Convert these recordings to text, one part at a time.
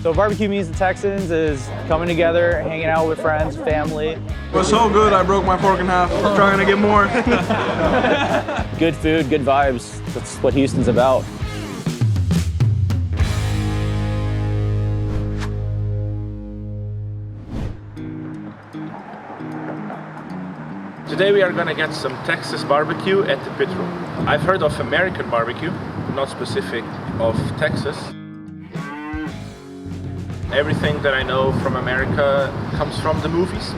So barbecue means the Texans is coming together, hanging out with friends, family. It was so good, I broke my fork in half. I'm trying to get more. Good food, good vibes. That's what Houston's about. Today we are gonna get some Texas barbecue at the pit room. I've heard of American barbecue, not specific of Texas. Everything that I know from America comes from the movies.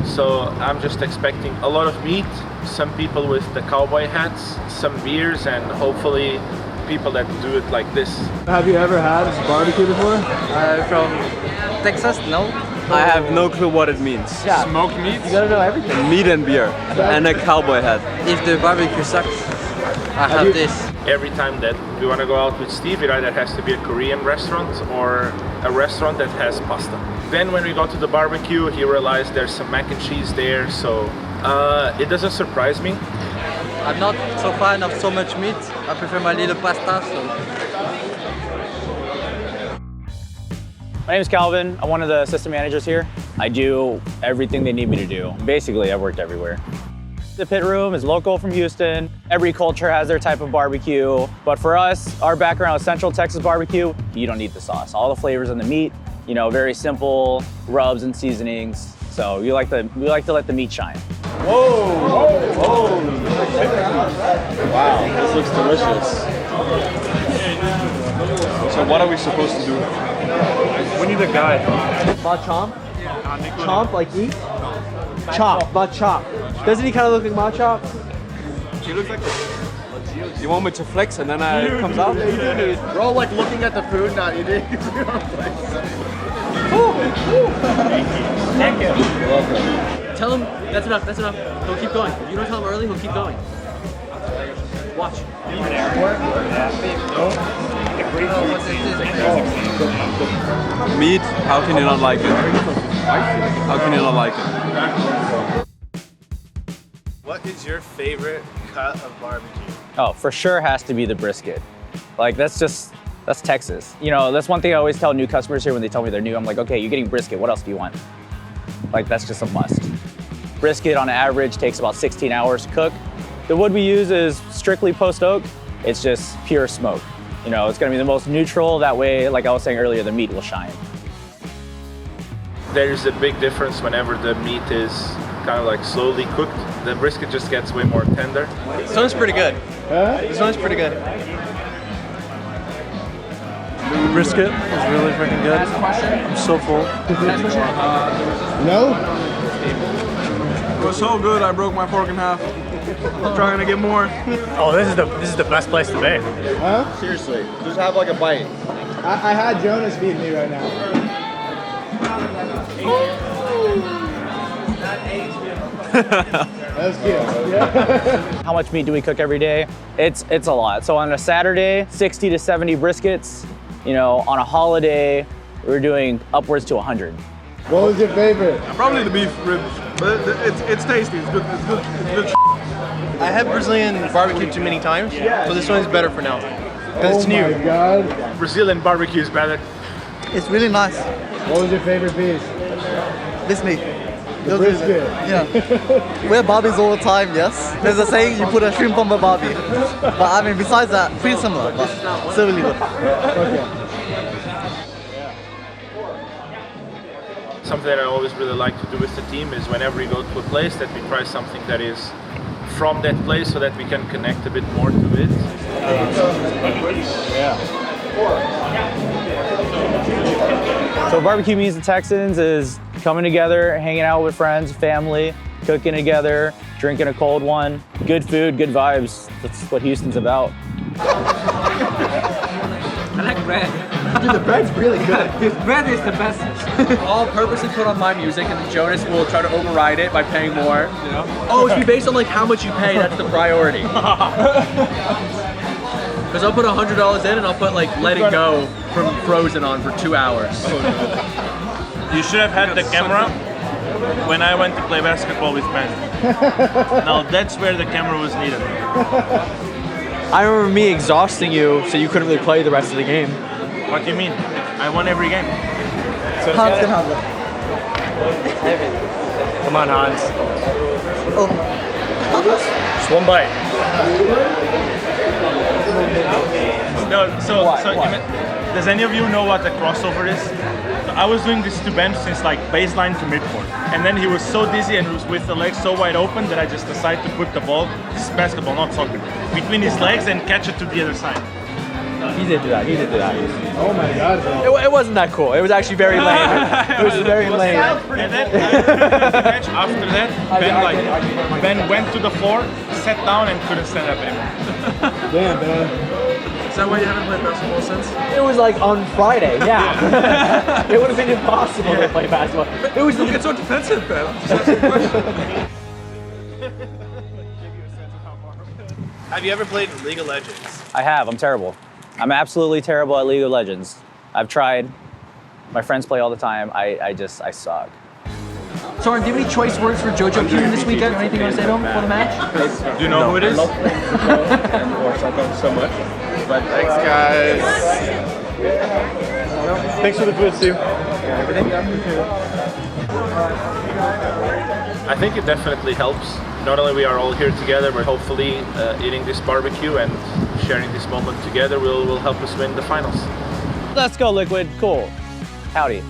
So I'm just expecting a lot of meat, some people with the cowboy hats, some beers, and hopefully people that do it like this. Have you ever had barbecue before? From Texas? No. I have no clue what it means. Yeah. Smoked meat? You gotta know everything. Meat and beer. And a cowboy hat. If the barbecue sucks, I have this. Every time that we want to go out with Steve, it either has to be a Korean restaurant or a restaurant that has pasta. Then when we go to the barbecue, he realized there's some mac and cheese there, so it doesn't surprise me. I'm not so fan of so much meat. I prefer my little pasta. So. My name is Calvin. I'm one of the assistant managers here. I do everything they need me to do. Basically, I've worked everywhere. The pit room is local from Houston. Every culture has their type of barbecue. But for us, our background is Central Texas barbecue. You don't need the sauce. All the flavors in the meat, you know, very simple rubs and seasonings. So we like to let the meat shine. Whoa! Whoa! Wow, this looks delicious. So what are we supposed to do? We need a guide. Not chomp? Chomp, like eat? Chop, not chop. Doesn't he kind of look like Ma Chop? He looks like You want me to flex and then it comes out? We're all like looking at the food, not eating. Thank you. Tell him, that's enough, that's enough. He'll keep going. If you don't tell him early, he'll keep going. Watch. Meat, how can you not like it? How can you not like it? What is your favorite cut of barbecue? Oh, for sure has to be the brisket. Like that's Texas. You know, that's one thing I always tell new customers here when they tell me they're new. I'm like, okay, you're getting brisket, what else do you want? Like that's just a must. Brisket on average takes about 16 hours to cook. The wood we use is strictly post oak. It's just pure smoke. You know, it's gonna be the most neutral, that way, like I was saying earlier, the meat will shine. There's a big difference whenever the meat is kind of like slowly cooked. The brisket just gets way more tender. This one's pretty good. This one's pretty good. The brisket is really freaking good. I'm so full. No? It was so good, I broke my fork in half. I'm trying to get more. Oh, this is the best place to be. Huh? Seriously, just have like a bite. I had Jonas feeding me right now. That was cute. Yeah. How much meat do we cook every day? It's a lot. So on a Saturday, 60 to 70 briskets. You know, on a holiday, we're doing upwards to 100. What was your favorite? Probably the beef ribs, but it's tasty. It's good. It's good. It's good. I have Brazilian barbecue too many times, so this one's better for now. Because it's new. Oh my God. Brazilian barbecue is better. It's really nice. What was your favorite piece? This meat. The brisket. Yeah. We have barbecues all the time, yes. There's a saying, you put a shrimp on the barbie. But I mean, besides that, pretty similar, but still really good. Okay. Something that I always really like to do with the team is whenever we go to a place that we try something that is from that place so that we can connect a bit more to it. So barbecue means the Texans is coming together, hanging out with friends, family, cooking together, drinking a cold one. Good food, good vibes. That's what Houston's about. I like bread. Dude, the bread's really good. This bread is the best. I'll purposely put on my music and then Jonas will try to override it by paying more. You know? Oh, it should be based on like how much you pay, that's the priority. Because I'll put $100 in and I'll put like Let It Go from Frozen on for 2 hours. You should have had the camera when I went to play basketball with Ben. Now that's where the camera was needed. I remember me exhausting you so you couldn't really play the rest of the game. What do you mean? I won every game. Hans can handle it. Come on, Hans. Oh. Just one bite. No, does any of you know what a crossover is? So I was doing this to bench since like baseline to midcourt, and then he was so dizzy and was with the legs so wide open that I just decided to put the ball, this is basketball, not soccer, between his legs and catch it to the other side. He did do that. He did do that. Oh my god. It wasn't that cool. It was actually very lame. It was very lame. And then after that, Ben went to the floor, sat down, and couldn't stand up anymore. Damn, man. Is that why you haven't played basketball since? It was like on Friday, yeah. It would have been impossible to play basketball. It was. Don't get so defensive, man. I'm just asking a question. Have you ever played League of Legends? I have. I'm terrible. I'm absolutely terrible at League of Legends. I've tried. My friends play all the time. I suck. Soren, do you have any choice words for Jojo Q this weekend? Anything you want to say to him before the match? Do you know who it is? so much. But Thanks, guys. thanks for the food, Stu. I think it definitely helps. Not only we are all here together, but hopefully eating this barbecue and sharing this moment together will help us win the finals. Let's go, Liquid. Cool. Howdy.